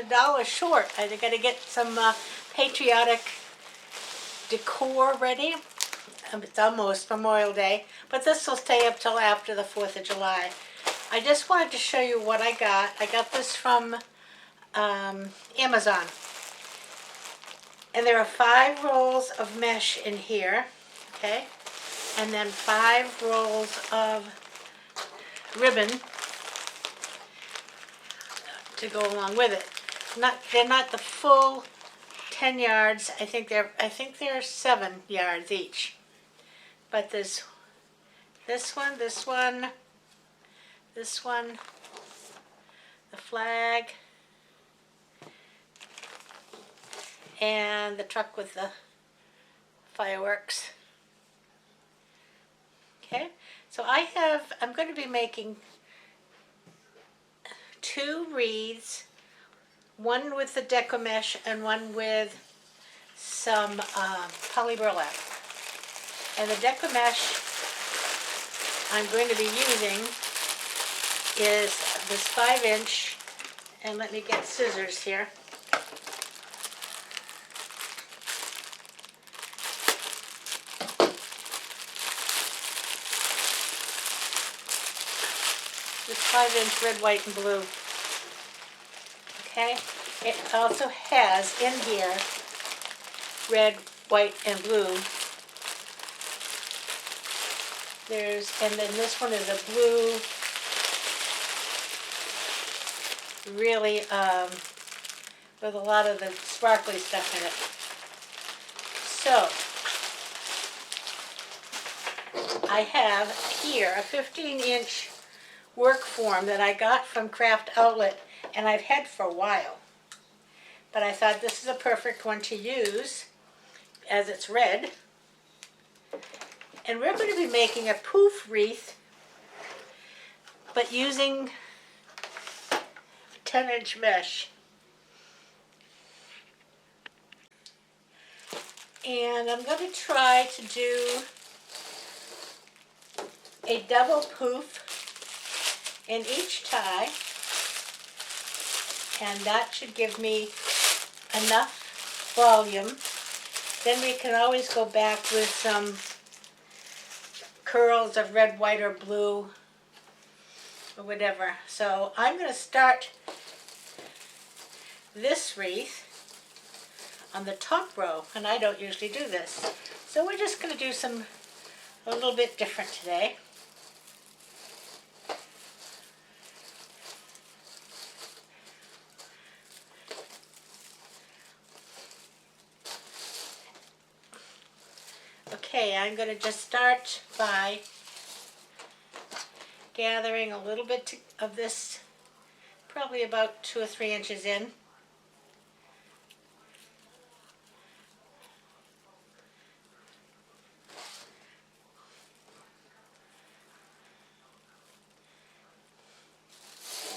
$1 short. I got to get some patriotic decor ready. It's almost Memorial Day, but this will stay up till after the 4th of July. I just wanted to show you what I got. I got this from Amazon. And there are 5 rolls of mesh in here, okay? And then 5 rolls of ribbon to go along with it. They're not the full 10 yards. I think they're 7 yards each. But there's this one, the flag, and the truck with the fireworks. Okay, so I'm going to be making 2 wreaths, one with the deco mesh and one with some poly burlap. And the deco mesh I'm going to be using is this 5-inch, and let me get scissors here. This 5-inch red, white, and blue. Okay, it also has in here red, white, and blue. And then this one is a blue, really with a lot of the sparkly stuff in it. So I have here a 15-inch work form that I got from Craft Outlet, and I've had for a while. But I thought this is a perfect one to use as it's red. And we're going to be making a poof wreath, but using 10-inch mesh. And I'm going to try to do a double poof in each tie, and that should give me enough volume. Then we can always go back with some curls of red, white, or blue, or whatever. So I'm going to start this wreath on the top row, and I don't usually do this. So we're just going to do a little bit different today. Okay, I'm going to just start by gathering a little bit of this, probably about 2 or 3 inches in.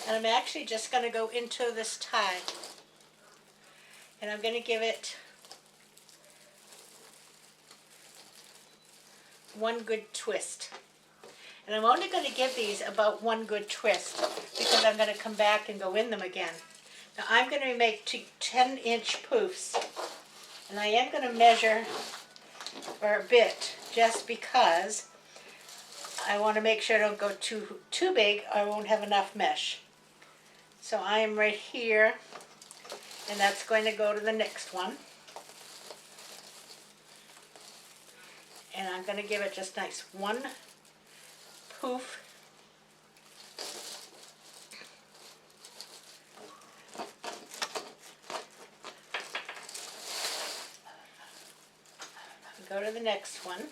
And I'm actually just going to go into this tie, and I'm going to give it one good twist. And I'm only going to give these about one good twist because I'm going to come back and go in them again. Now I'm going to make 10-inch poofs, and I am going to measure for a bit just because I want to make sure I don't go too big or I won't have enough mesh. So I am right here, and that's going to go to the next one. And I'm going to give it just nice one poof. Go to the next one.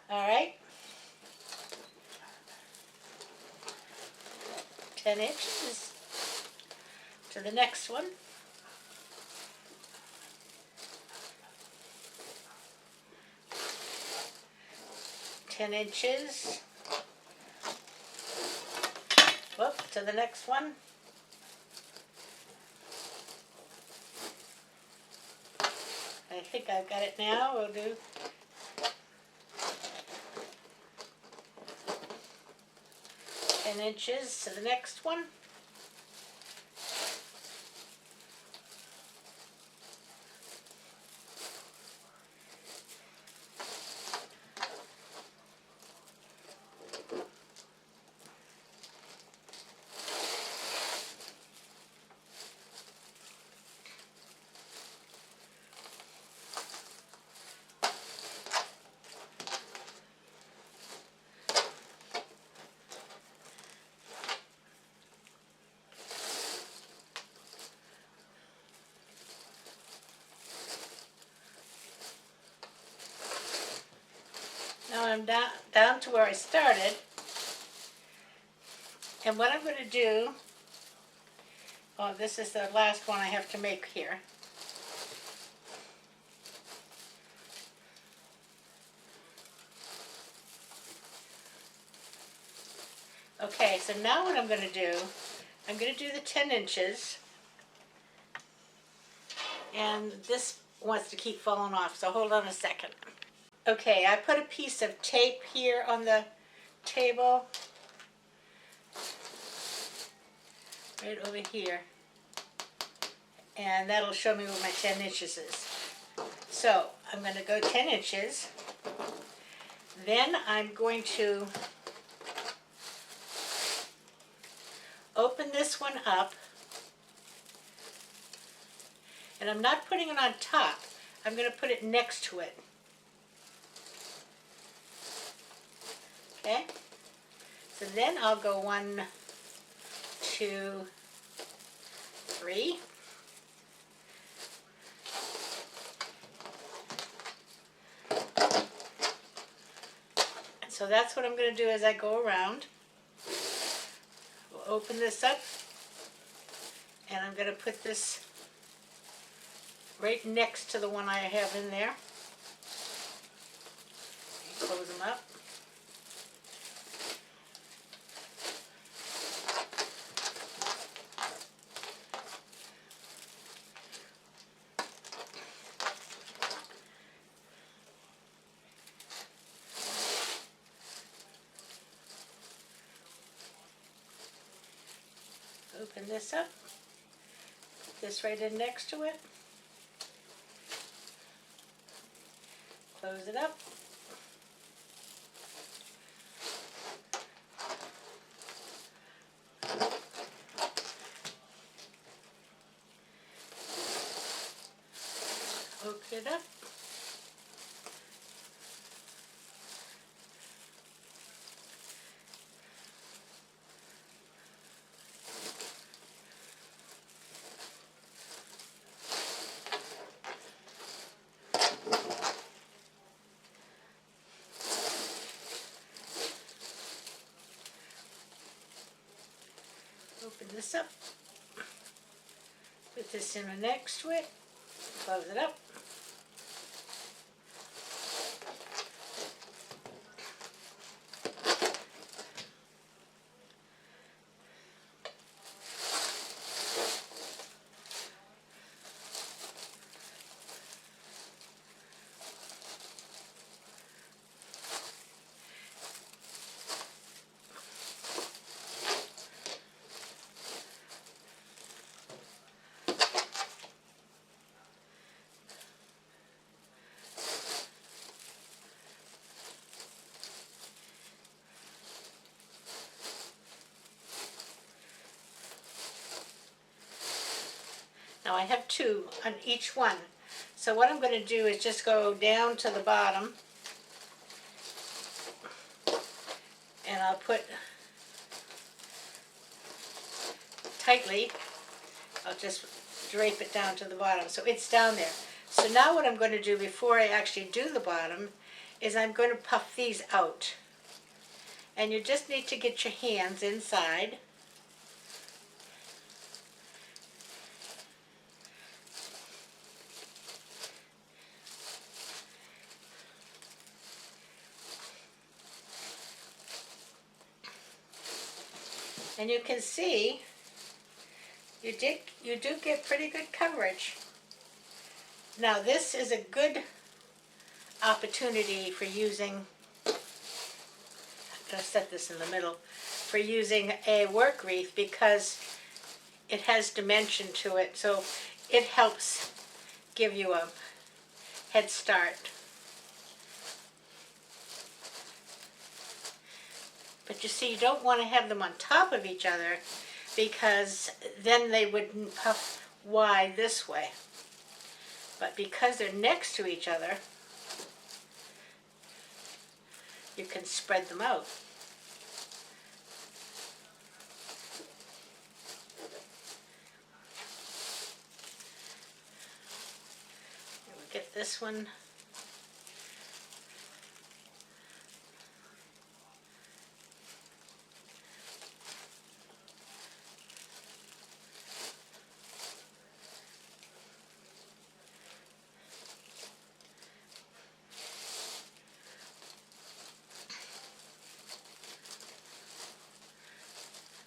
All right. 10 inches. To the next one. Ten inches. Whoop, to the next one. I think I've got it now. We'll do 10 inches to the next one. Now I'm down to where I started. And what I'm going to do, oh, this is the last one I have to make here. Okay, so now what I'm going to do, I'm going to do the 10 inches. And this wants to keep falling off, so hold on a second. Okay, I put a piece of tape here on the table, right over here, and that'll show me where my 10 inches is. So I'm going to go 10 inches, then I'm going to open this one up, and I'm not putting it on top, I'm going to put it next to it. Okay, so then I'll go 1, 2, 3. And so that's what I'm going to do as I go around. We'll open this up, and I'm going to put this right next to the one I have in there. Close them up. Open this up, put this right in next to it, close it up, open it up, open this up, put this in next to it, close it up. Now I have 2 on each one. So what I'm going to do is just go down to the bottom, and I'll put tightly, I'll just drape it down to the bottom so it's down there. So now what I'm going to do before I actually do the bottom is I'm going to puff these out. And you just need to get your hands inside. And you can see you do get pretty good coverage. Now this is a good opportunity for using, I'm going to set this in the middle, for using a work wreath because it has dimension to it, so it helps give you a head start. But you see, you don't want to have them on top of each other because then they wouldn't puff wide this way. But because they're next to each other, you can spread them out. We'll get this one.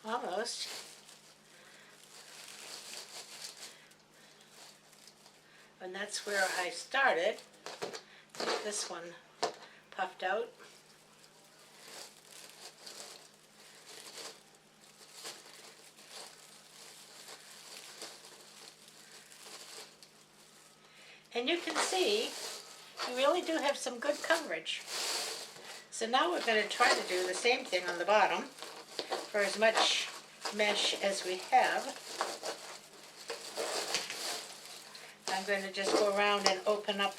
Almost. And that's where I started. Get this one puffed out. And you can see you really do have some good coverage. So now we're going to try to do the same thing on the bottom for as much mesh as we have. I'm going to just go around and open up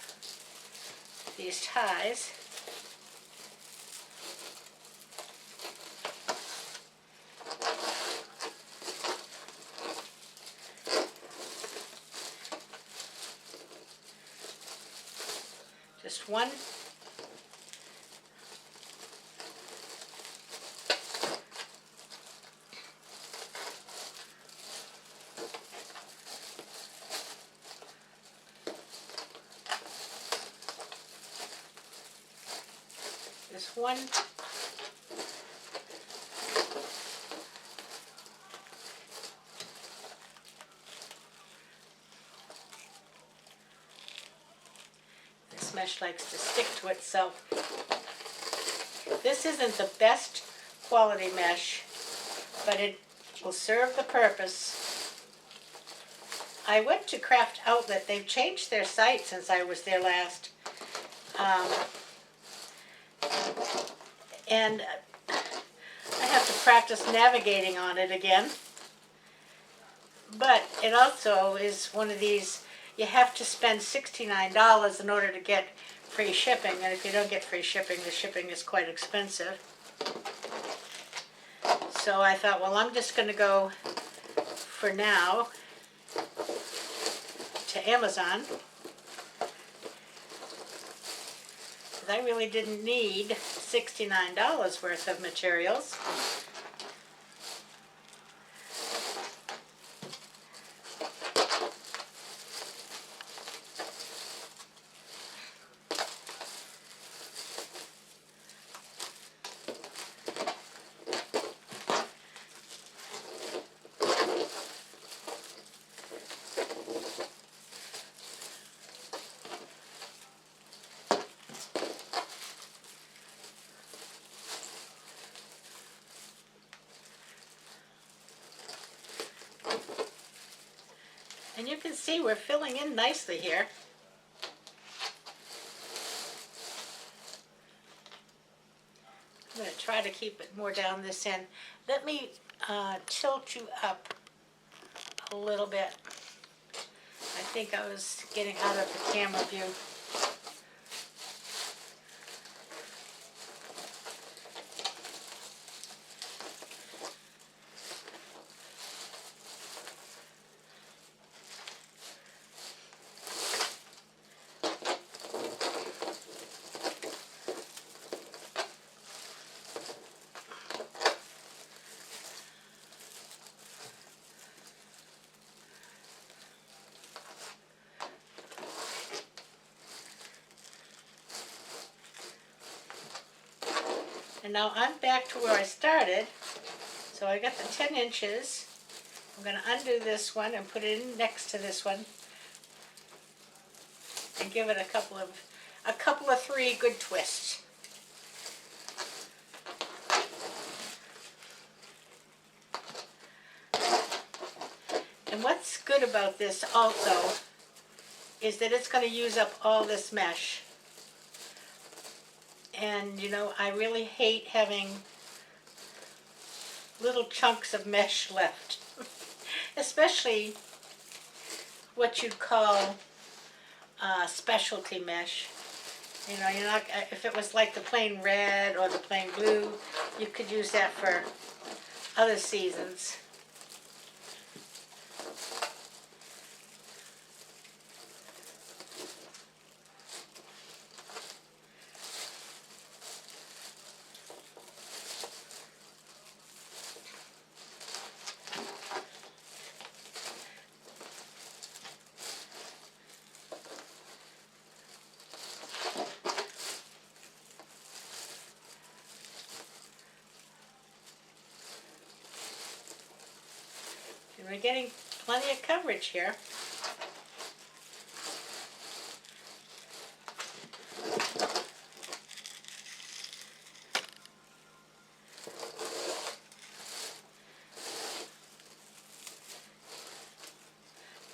these ties. Just one. Just one. This mesh likes to stick to itself. This isn't the best quality mesh, but it will serve the purpose. I went to Craft Outlet. They've changed their site since I was there last. And I have to practice navigating on it again. But it also is one of these, you have to spend $69 in order to get free shipping, and if you don't get free shipping, the shipping is quite expensive. So I thought, well, I'm just going to go, for now, to Amazon. I really didn't need $69 worth of materials. And you can see we're filling in nicely here. I'm going to try to keep it more down this end. Let me tilt you up a little bit. I think I was getting out of the camera view. And now I'm back to where I started. So I got the 10 inches. I'm going to undo this one and put it in next to this one. And give it a couple of 3 good twists. And what's good about this also is that it's going to use up all this mesh. And you know, I really hate having little chunks of mesh left, especially what you'd call specialty mesh. You know, you're not, if it was like the plain red or the plain blue, you could use that for other seasons. And we're getting plenty of coverage here.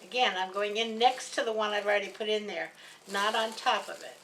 Again, I'm going in next to the one I've already put in there, not on top of it.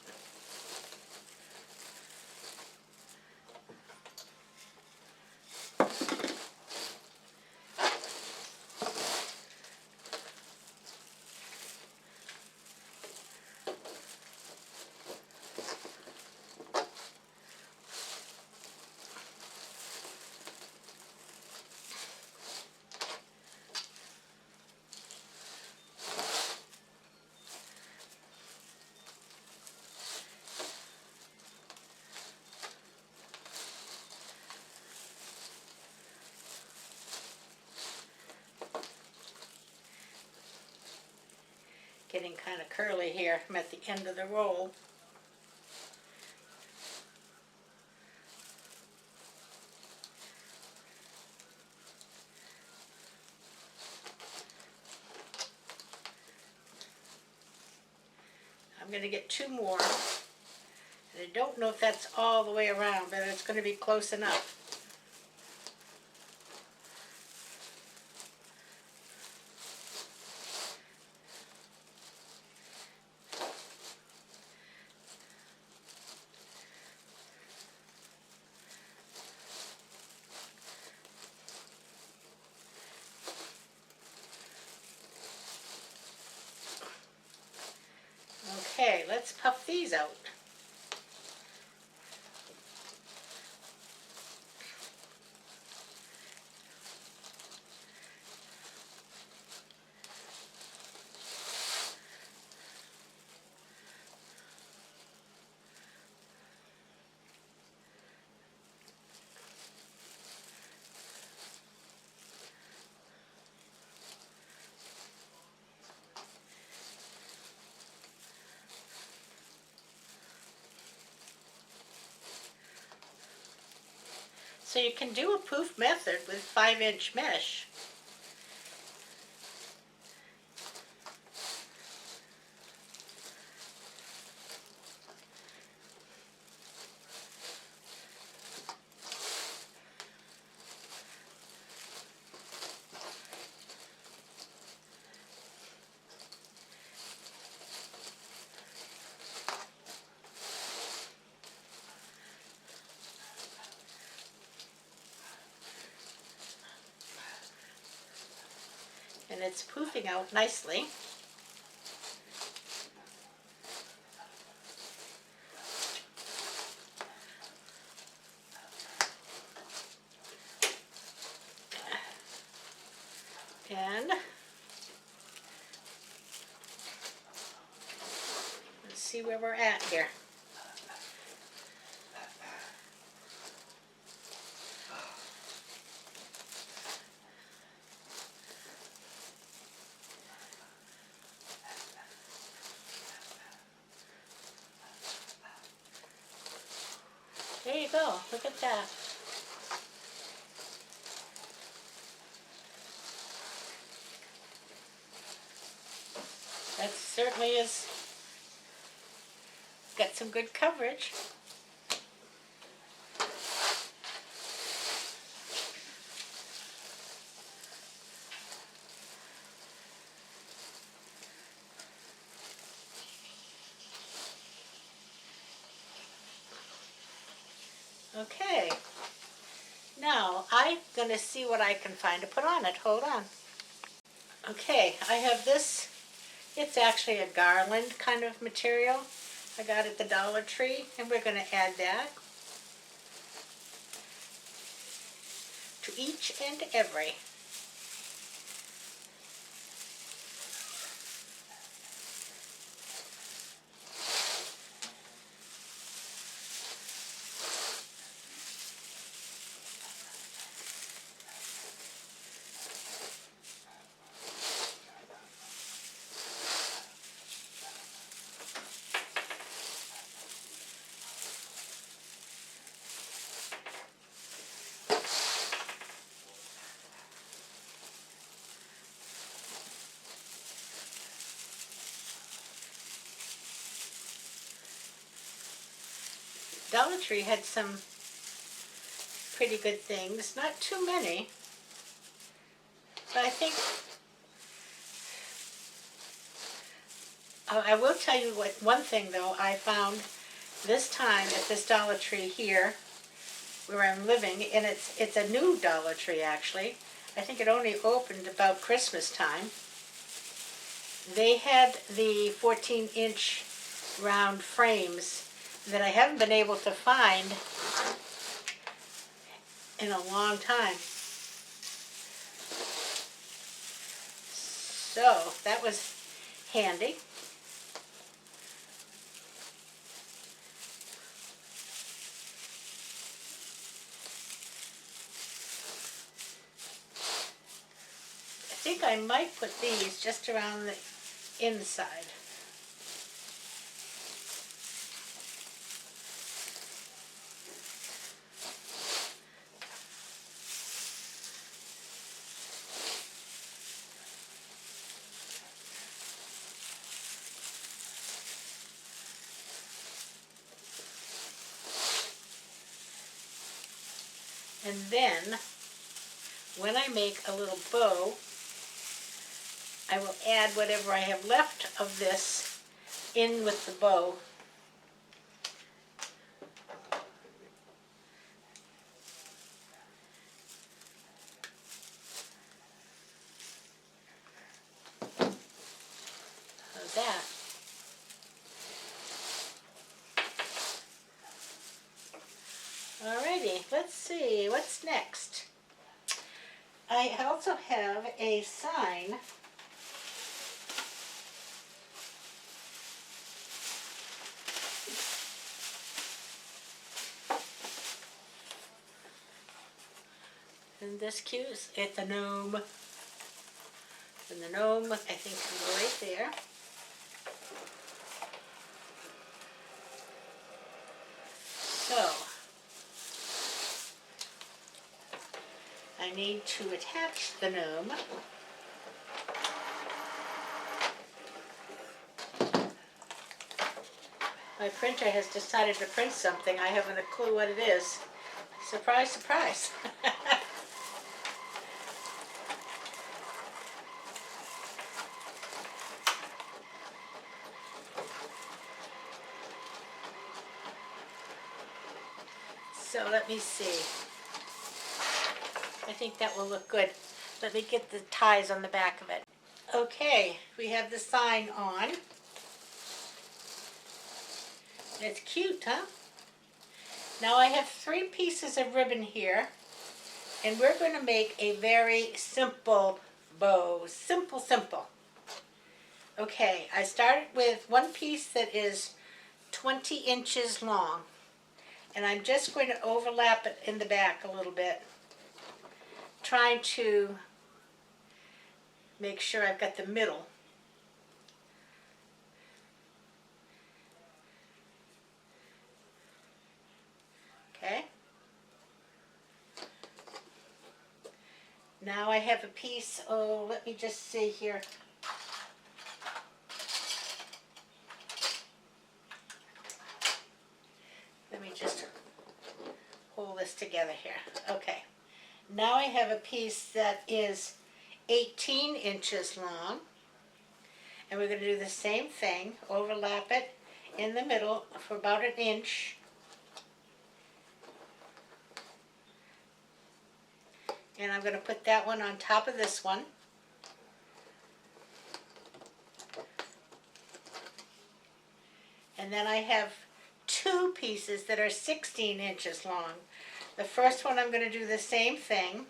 Getting kind of curly here. I'm at the end of the roll. I'm going to get two more. And I don't know if that's all the way around, but it's going to be close enough. Okay, let's puff these out. So you can do a poof method with 5-inch mesh. And it's poofing out nicely. And let's see where we're at here. There you go, look at that. That certainly is, got some good coverage. going to see what I can find to put on it. Hold on. Okay, I have this. It's actually a garland kind of material. I got it at the Dollar Tree, and we're going to add that to each and every. Dollar Tree had some pretty good things, not too many, but I think I will tell you what one thing though I found this time at this Dollar Tree here where I'm living, and it's a new Dollar Tree actually. I think it only opened about Christmas time. They had the 14-inch round frames that I haven't been able to find in a long time. So that was handy. I think I might put these just around the inside. And then, when I make a little bow, I will add whatever I have left of this in with the bow. How's that? Alrighty, let's see, what's next? I also have a sign . Isn't this cute? It's a gnome. And the gnome, I think, can go right there. So, I need to attach the gnome. My printer has decided to print something. I haven't a clue what it is. Surprise, surprise. So let me see. I think that will look good. Let me get the ties on the back of it. Okay, we have the sign on. It's cute, huh? Now I have 3 pieces of ribbon here, and we're going to make a very simple bow. Simple, simple. Okay, I started with one piece that is 20 inches long, and I'm just going to overlap it in the back a little bit, trying to make sure I've got the middle. Okay. Now I have a piece, oh, let me just see here. Let me just hold this together here. Okay. Now I have a piece that is 18 inches long. And we're going to do the same thing, overlap it in the middle for about 1 inch. And I'm going to put that one on top of this one. And then I have two pieces that are 16 inches long. The first one I'm going to do the same thing.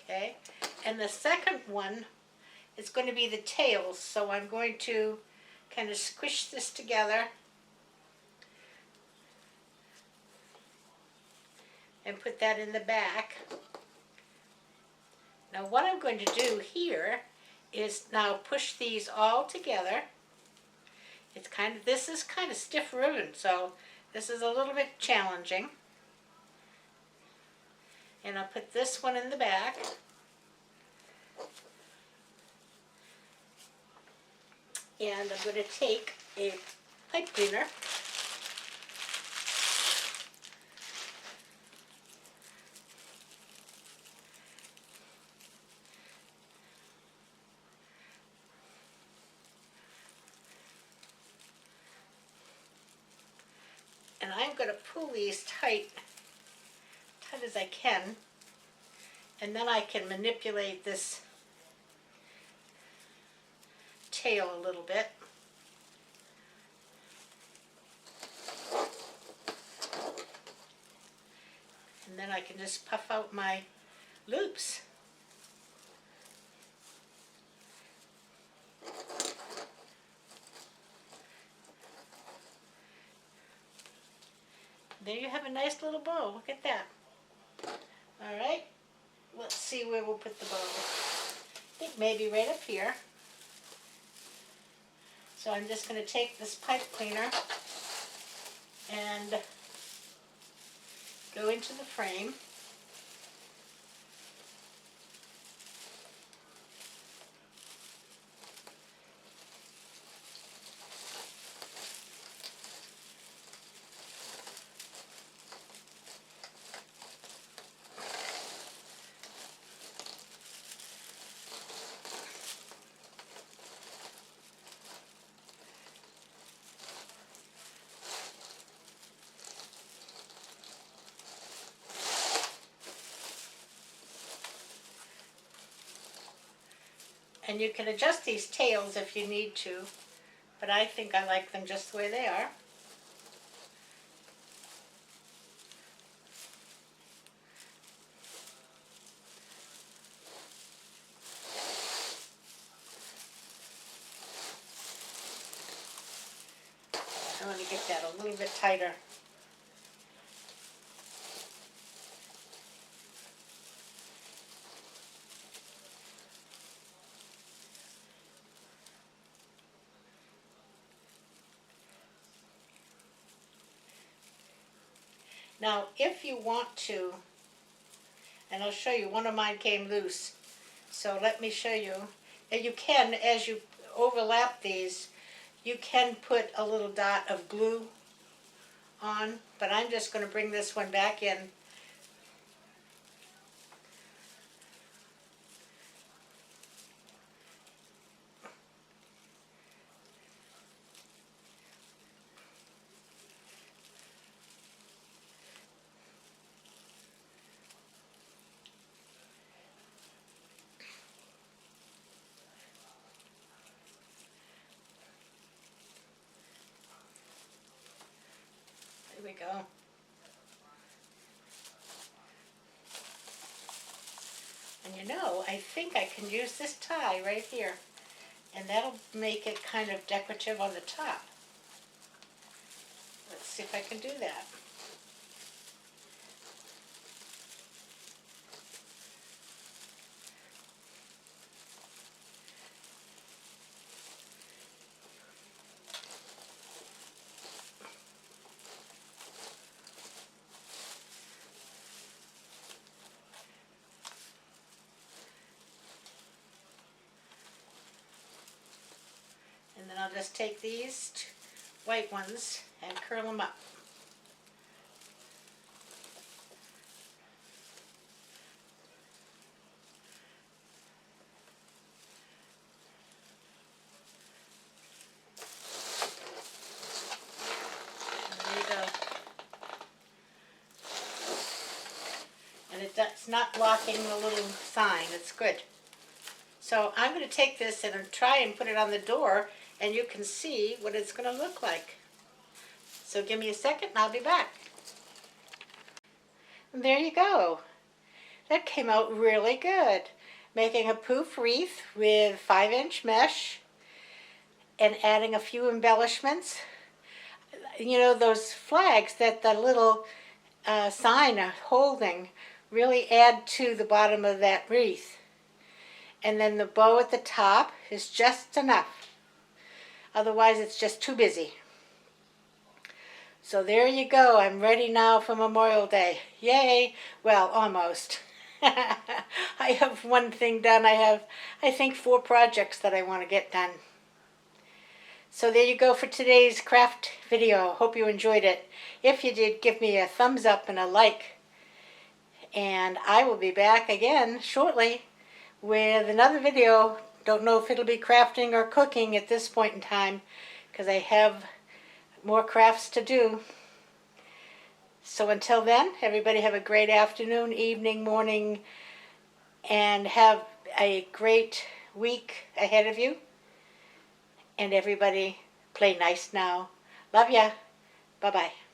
Okay, and the second one is going to be the tails, so I'm going to kind of squish this together and put that in the back. Now what I'm going to do here is now push these all together. This is kind of stiff ribbon, so this is a little bit challenging. And I'll put this one in the back. And I'm going to take a pipe cleaner and I'm going to pull these tight as I can, and then I can manipulate this tail a little bit. And then I can just puff out my loops. There you have a nice little bow. Look at that. All right, let's see where we'll put the bow. I think maybe right up here. So I'm just going to take this pipe cleaner and go into the frame. And you can adjust these tails if you need to, but I think I like them just the way they are. I want to get that a little bit tighter. Now, if you want to, and I'll show you, one of mine came loose, so let me show you. And you can, as you overlap these, you can put a little dot of glue on, but I'm just going to bring this one back in. There we go. And you know, I think I can use this tie right here, and that'll make it kind of decorative on the top. Let's see if I can do that. And then I'll just take these white ones and curl them up. that's not blocking the little sign. It's good. So I'm going to take this and try and put it on the door, and you can see what it's going to look like. So give me a second and I'll be back. And there you go. That came out really good. Making a poof wreath with 5-inch mesh and adding a few embellishments. You know, those flags that the little sign are holding really add to the bottom of that wreath. And then the bow at the top is just enough. Otherwise it's just too busy. So there you go. I'm ready now for Memorial Day. Yay! Well, almost. I have one thing done. I have, I think, 4 projects that I want to get done. So there you go for today's craft video. Hope you enjoyed it. If you did, give me a thumbs up and a like. And I will be back again shortly with another video. Don't know if it'll be crafting or cooking at this point in time, because I have more crafts to do. So until then, everybody have a great afternoon, evening, morning, and have a great week ahead of you. And everybody play nice now. Love ya. Bye-bye.